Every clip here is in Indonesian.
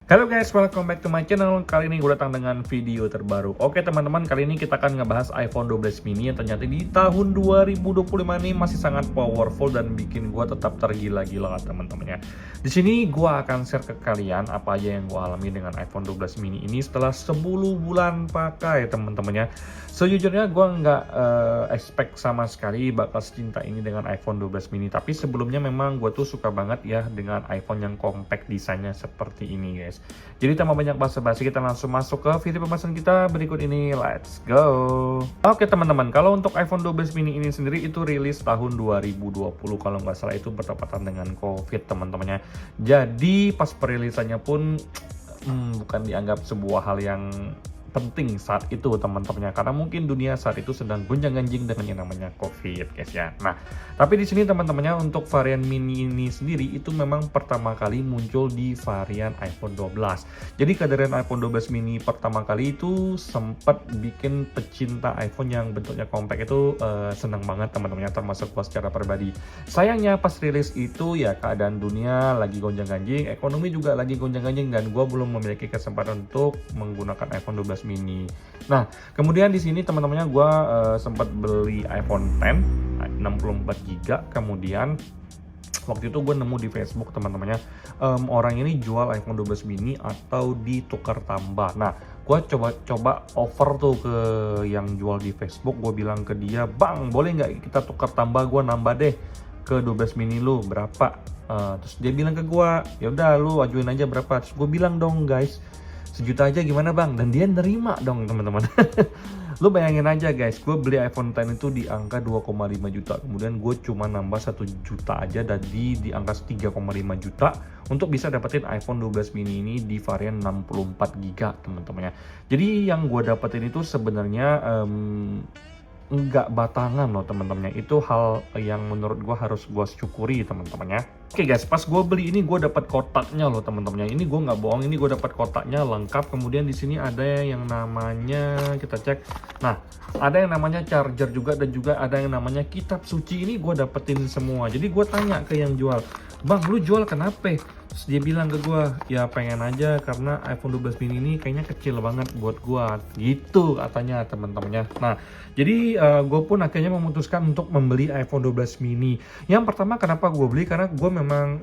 Halo guys, welcome back to my channel. Kali ini gue datang dengan video terbaru. Oke teman-teman, kali ini kita akan ngebahas iPhone 12 mini yang ternyata di tahun 2025 ini masih sangat powerful dan bikin gue tetap tergila-gila teman-teman ya. Di sini gue akan share ke kalian apa aja yang gue alami dengan iPhone 12 mini ini setelah 10 bulan pakai teman-teman ya. Sejujurnya gue nggak expect sama sekali bakal secinta ini dengan iPhone 12 mini. Tapi sebelumnya memang gue tuh suka banget ya dengan iPhone yang compact desainnya seperti ini guys. Jadi tanpa banyak basa-basi kita langsung masuk ke video pembahasan kita berikut ini. Let's go. Oke teman-teman, kalau untuk iPhone 12 mini ini sendiri itu rilis tahun 2020 kalau nggak salah, itu bertepatan dengan COVID teman-temannya. Jadi pas perilisannya pun bukan dianggap sebuah hal yang penting saat itu teman-temannya, karena mungkin dunia saat itu sedang gonjang-ganjing dengan yang namanya COVID guys ya. Nah, tapi di sini teman-temannya untuk varian mini ini sendiri itu memang pertama kali muncul di varian iPhone 12. Jadi kehadiran iPhone 12 mini pertama kali itu sempat bikin pecinta iPhone yang bentuknya compact itu senang banget teman-temannya, termasuk gua secara pribadi. Sayangnya pas rilis itu ya keadaan dunia lagi gonjang-ganjing, ekonomi juga lagi gonjang-ganjing, dan gua belum memiliki kesempatan untuk menggunakan iPhone 12 mini. Nah, kemudian di sini teman-temannya gue sempat beli iPhone X 64 GB. Kemudian waktu itu gue nemu di Facebook teman-temannya, orang ini jual iPhone 12 mini atau ditukar tambah. Nah, gue coba offer tuh ke yang jual di Facebook. Gue bilang ke dia, bang boleh nggak kita tukar tambah, gue nambah deh ke 12 mini lu berapa. Terus dia bilang ke gue, ya udah lu ajuin aja berapa. Terus gue bilang dong guys, 1 juta aja gimana bang? Dan dia nerima dong teman-teman. Lu bayangin aja guys, gue beli iPhone X itu di angka 2,5 juta. Kemudian gue cuma nambah 1 juta aja dan di angka 3,5 juta untuk bisa dapetin iPhone 12 mini ini di varian 64 GB teman-teman ya. Jadi yang gue dapetin itu sebenarnya nggak batangan loh teman-temannya. Itu hal yang menurut gue harus gue syukuri teman-temannya. Oke guys, pas gue beli ini gue dapat kotaknya loh teman-temannya. Ini gue nggak bohong, ini gue dapat kotaknya lengkap. Kemudian di sini ada yang namanya, kita cek. Nah, ada yang namanya charger juga, dan juga ada yang namanya kitab suci. Ini gue dapetin semua. Jadi gue tanya ke yang jual, bang lu jual kenapa? Terus dia bilang ke gue, ya pengen aja karena iPhone 12 mini ini kayaknya kecil banget buat gue, gitu katanya teman-temannya. Nah, jadi gue pun akhirnya memutuskan untuk membeli iPhone 12 mini. Yang pertama kenapa gue beli, karena gue memang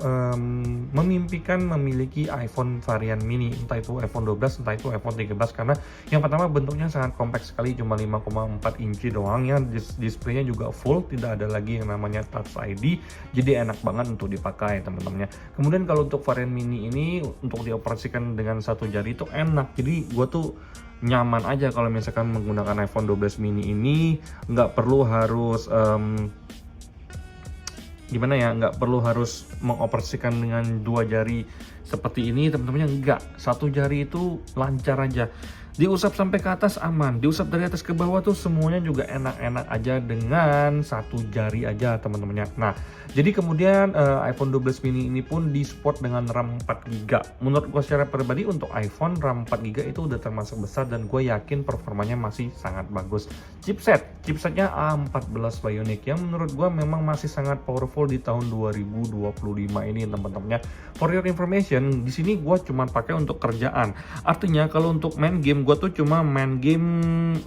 memimpikan memiliki iPhone varian mini, entah itu iPhone 12 entah itu iPhone 13. Karena yang pertama bentuknya sangat kompak sekali, cuma 5,4 inci doang ya. Displaynya juga full, tidak ada lagi yang namanya Touch ID, jadi enak banget untuk dipakai teman-temannya. Kemudian kalau untuk varian mini ini untuk dioperasikan dengan satu jari itu enak, jadi gue tuh nyaman aja kalau misalkan menggunakan iPhone 12 mini ini. Nggak perlu harus gimana ya, nggak perlu harus mengoperasikan dengan 2 jari seperti ini teman-temannya. Nggak, 1 jari itu lancar aja, diusap sampai ke atas aman, diusap dari atas ke bawah tuh semuanya juga enak-enak aja dengan 1 jari aja teman-temannya. Nah, jadi kemudian iPhone 12 mini ini pun disupport dengan RAM 4 GB. Menurut gue secara pribadi untuk iPhone RAM 4 GB itu udah termasuk besar, dan gue yakin performanya masih sangat bagus. Chipsetnya A14 Bionic yang menurut gue memang masih sangat powerful di tahun 2025 ini teman-temannya. For your information, di sini gue cuma pakai untuk kerjaan. Artinya kalau untuk main game, gue tuh cuma main game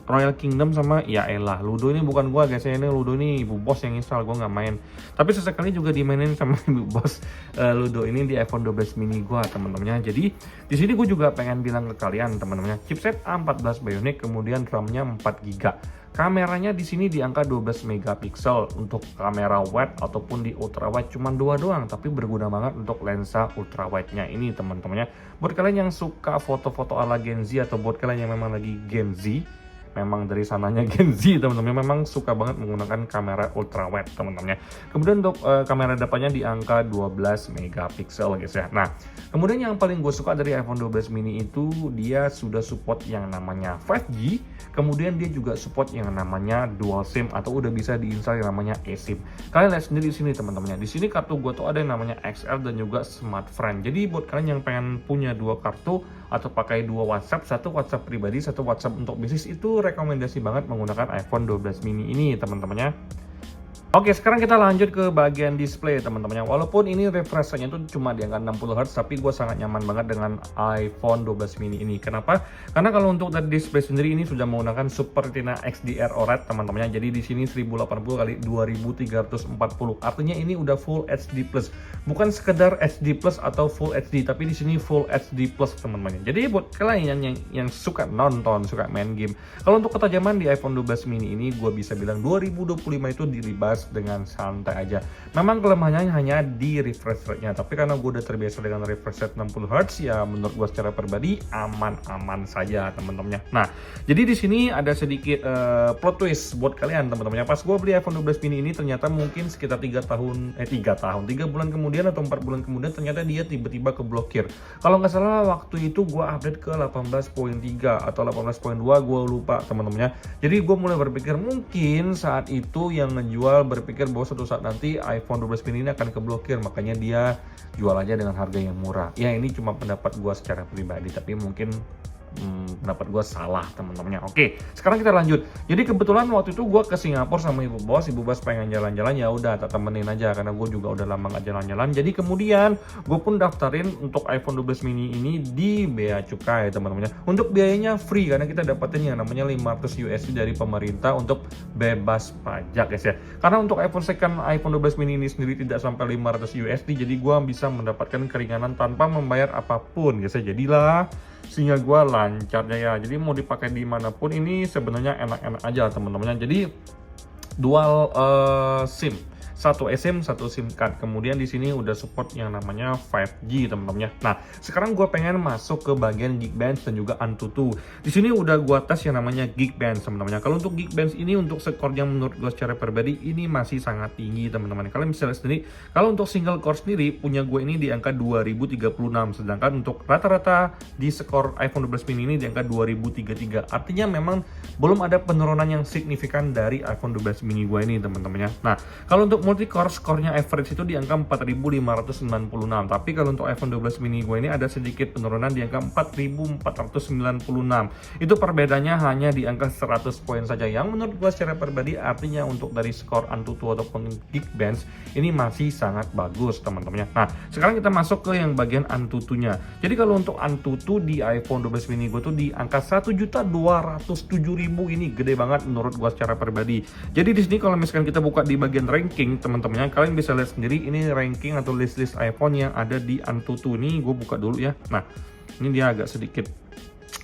Royal Kingdom sama ya elah Ludo. Ini bukan gue guys, ini Ludo ini ibu bos yang install, gue nggak main. Tapi sesekali juga dimainin sama ibu bos Ludo ini di iPhone 12 mini gue teman-temannya. Jadi di sini gue juga pengen bilang ke kalian teman-temannya, chipset A14 Bionic, kemudian RAM-nya 4 GB. Kameranya di sini di angka 12 megapiksel untuk kamera wide ataupun di ultra wide cuma 2 doang, tapi berguna banget untuk lensa ultra wide-nya ini teman-temannya. Buat kalian yang suka foto-foto ala Gen Z atau buat kalian yang memang lagi Gen Z, memang dari sananya Gen Z teman-teman, memang suka banget menggunakan kamera ultra wide teman-temannya. Kemudian untuk kamera depannya di angka 12 megapiksel guys ya. Nah, kemudian yang paling gue suka dari iPhone 12 mini itu dia sudah support yang namanya 5G. Kemudian dia juga support yang namanya dual SIM atau udah bisa diinstal yang namanya eSIM. Kalian lihat sendiri di sini teman-temannya. Di sini kartu gue tuh ada yang namanya XL dan juga Smart Friend. Jadi buat kalian yang pengen punya 2 kartu atau pakai 2 WhatsApp, 1 WhatsApp pribadi, 1 WhatsApp untuk bisnis, itu rekomendasi banget menggunakan iPhone 12 mini ini teman-temannya. Oke, sekarang kita lanjut ke bagian display teman-teman ya. Walaupun ini refresh rate-nya tuh cuma di angka 60 Hz, tapi gue sangat nyaman banget dengan iPhone 12 mini ini. Kenapa? Karena kalau untuk dari display sendiri ini sudah menggunakan Super Retina XDR OLED teman-teman ya. Jadi di sini 1080 kali 2340. Artinya ini udah Full HD Plus. Bukan sekedar HD Plus atau Full HD, tapi di sini Full HD Plus teman-teman ya. Jadi buat kalian yang suka nonton, suka main game, kalau untuk ketajaman di iPhone 12 mini ini gue bisa bilang 2025 itu dilibas dengan santai aja. Memang kelemahannya hanya di refresh rate-nya, tapi karena gue udah terbiasa dengan refresh rate 60 Hz ya menurut gue secara pribadi aman-aman saja teman-temannya. Nah, jadi di sini ada sedikit plot twist buat kalian teman-temannya. Pas gue beli iPhone 12 mini ini ternyata mungkin sekitar 3 bulan kemudian atau 4 bulan kemudian ternyata dia tiba-tiba keblokir. Kalau nggak salah waktu itu gue update ke 18.3 atau 18.2, gue lupa teman-temannya. Jadi gue mulai berpikir mungkin saat itu yang ngejual berpikir bahwa suatu saat nanti iPhone 12 mini ini akan keblokir, makanya dia jual aja dengan harga yang murah. Ya ini cuma pendapat gue secara pribadi, tapi mungkin pendapat gue salah teman-temannya. Oke, sekarang kita lanjut. Jadi kebetulan waktu itu gue ke Singapura sama ibu bos pengen jalan-jalan, ya udah tak temenin aja karena gue juga udah lama gak jalan-jalan. Jadi kemudian gue pun daftarin untuk iPhone 12 mini ini di Bea Cukai teman-temannya. Untuk biayanya free karena kita dapatin yang namanya 500 USD dari pemerintah untuk bebas pajak guys ya. Karena untuk iPhone second iPhone 12 mini ini sendiri tidak sampai 500 USD, jadi gue bisa mendapatkan keringanan tanpa membayar apapun guys ya. Jadilah sehingga gue lancarnya ya. Jadi mau dipakai dimanapun ini sebenarnya enak-enak aja teman-teman. Jadi dual SIM, satu eSIM, satu SIM card. Kemudian di sini udah support yang namanya 5G teman-teman. Nah, sekarang gue pengen masuk ke bagian Geekbench dan juga Antutu. Di sini udah gue tes yang namanya Geekbench teman-teman. Kalau untuk Geekbench ini untuk skor yang menurut gue secara pribadi ini masih sangat tinggi teman-teman. Kalian bisa lihat sendiri, kalau untuk single core sendiri punya gue ini di angka 2036, sedangkan untuk rata-rata di skor iPhone 12 mini ini di angka 2033. Artinya memang belum ada penurunan yang signifikan dari iPhone 12 mini gue ini teman-teman ya. Nah, kalau untuk multi-core skornya average itu di angka 4596, tapi kalau untuk iPhone 12 mini gue ini ada sedikit penurunan di angka 4496. Itu perbedaannya hanya di angka 100 poin saja, yang menurut gue secara pribadi artinya untuk dari skor Antutu ataupun Geekbench ini masih sangat bagus teman-temannya. Nah, sekarang kita masuk ke yang bagian Antutunya. Jadi kalau untuk Antutu di iPhone 12 mini gue tuh di angka 1.207.000, ini gede banget menurut gue secara pribadi. Jadi di sini kalau misalkan kita buka di bagian ranking teman-temannya, kalian bisa lihat sendiri ini ranking atau list iPhone yang ada di Antutu. Ini gue buka dulu ya. Nah, ini dia agak sedikit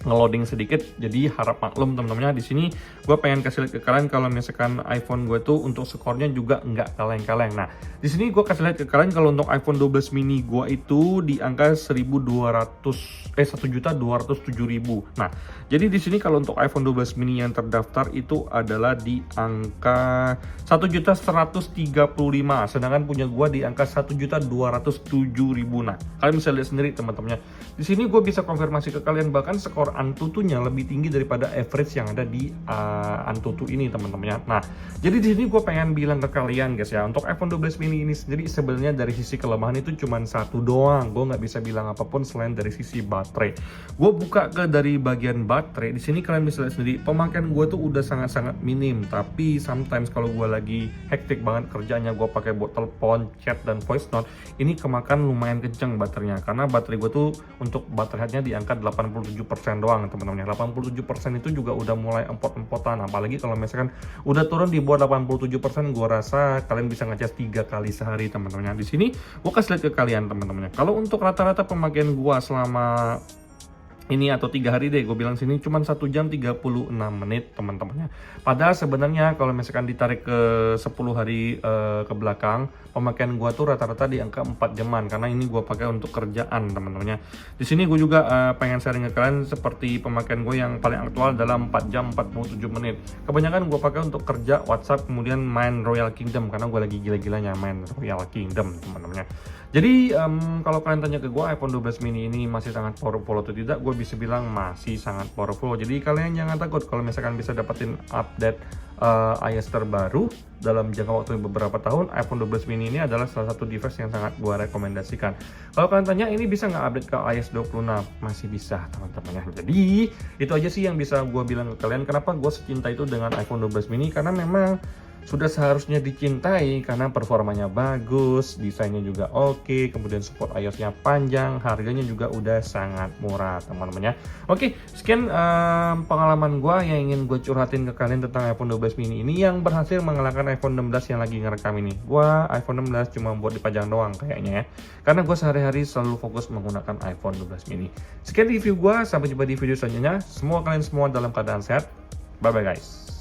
ngeloading sedikit, jadi harap maklum teman-temannya. Di sini gue pengen kasih lihat ke kalian kalau misalkan iPhone gue tuh untuk skornya juga nggak kaleng-kaleng. Nah, di sini gue kasih lihat ke kalian kalau untuk iPhone 12 mini gue itu di angka 1.207.000. Nah, jadi di sini kalau untuk iPhone 12 mini yang terdaftar itu adalah di angka 1.135, sedangkan punya gue di angka 1.207.000. Nah, kalian bisa lihat sendiri teman-temannya. Di sini gue bisa konfirmasi ke kalian bahkan skor Antutunya lebih tinggi daripada average yang ada di Antutu ini teman-temannya. Nah, jadi di sini gue pengen bilang ke kalian guys ya, untuk iPhone 12 mini ini sendiri sebenarnya dari sisi kelemahan itu cuma satu doang. Gue nggak bisa bilang apapun selain dari sisi baterai. Gue buka ke dari bagian baterai, di sini kalian bisa lihat sendiri pemakaian gue tuh udah sangat-sangat minim. Tapi sometimes kalau gue lagi hektik banget kerjanya, gue pakai buat telepon, chat dan voice note, ini kemakan lumayan kenceng baterainya. Karena baterai gue tuh untuk baterai headnya di angka 87% doang teman-teman. 87% itu juga udah mulai empot-empotan, apalagi kalau misalkan udah turun di bawah 87%, gue rasa kalian bisa ngecas 3 kali sehari teman-teman. Di sini gue kasih lihat ke kalian teman-teman. Kalau untuk rata-rata pemakaian gue selama ini atau 3 hari deh, gue bilang sini cuma 1 jam 36 menit teman-temannya. Padahal sebenarnya kalau misalkan ditarik ke 10 hari ke belakang, pemakaian gue tuh rata-rata di angka 4 jaman karena ini gue pakai untuk kerjaan teman-temannya. Di sini gue juga pengen sharing ke kalian seperti pemakaian gue yang paling aktual dalam 4 jam 47 menit. Kebanyakan gue pakai untuk kerja, WhatsApp, kemudian main Royal Kingdom karena gue lagi gila-gilanya main Royal Kingdom teman-temannya. Jadi kalau kalian tanya ke gue iPhone 12 mini ini masih sangat powerful atau tidak, gue bisa bilang masih sangat powerful. Jadi kalian jangan takut kalau misalkan bisa dapetin update iOS terbaru dalam jangka waktu beberapa tahun. iPhone 12 mini ini adalah salah satu device yang sangat gue rekomendasikan. Kalau kalian tanya ini bisa nggak update ke iOS 26, masih bisa teman-teman ya. Jadi itu aja sih yang bisa gue bilang ke kalian kenapa gue secinta itu dengan iPhone 12 mini, karena memang sudah seharusnya dicintai karena performanya bagus, desainnya juga oke, kemudian support iOS-nya panjang, harganya juga udah sangat murah teman-teman ya. Oke, sekian pengalaman gue yang ingin gue curhatin ke kalian tentang iPhone 12 mini ini yang berhasil mengalahkan iPhone 16 yang lagi ngerekam ini. Gue iPhone 16 cuma buat dipajang doang kayaknya ya, karena gue sehari-hari selalu fokus menggunakan iPhone 12 mini. Sekian review gue, sampai jumpa di video selanjutnya. Semoga kalian semua dalam keadaan sehat. Bye bye guys.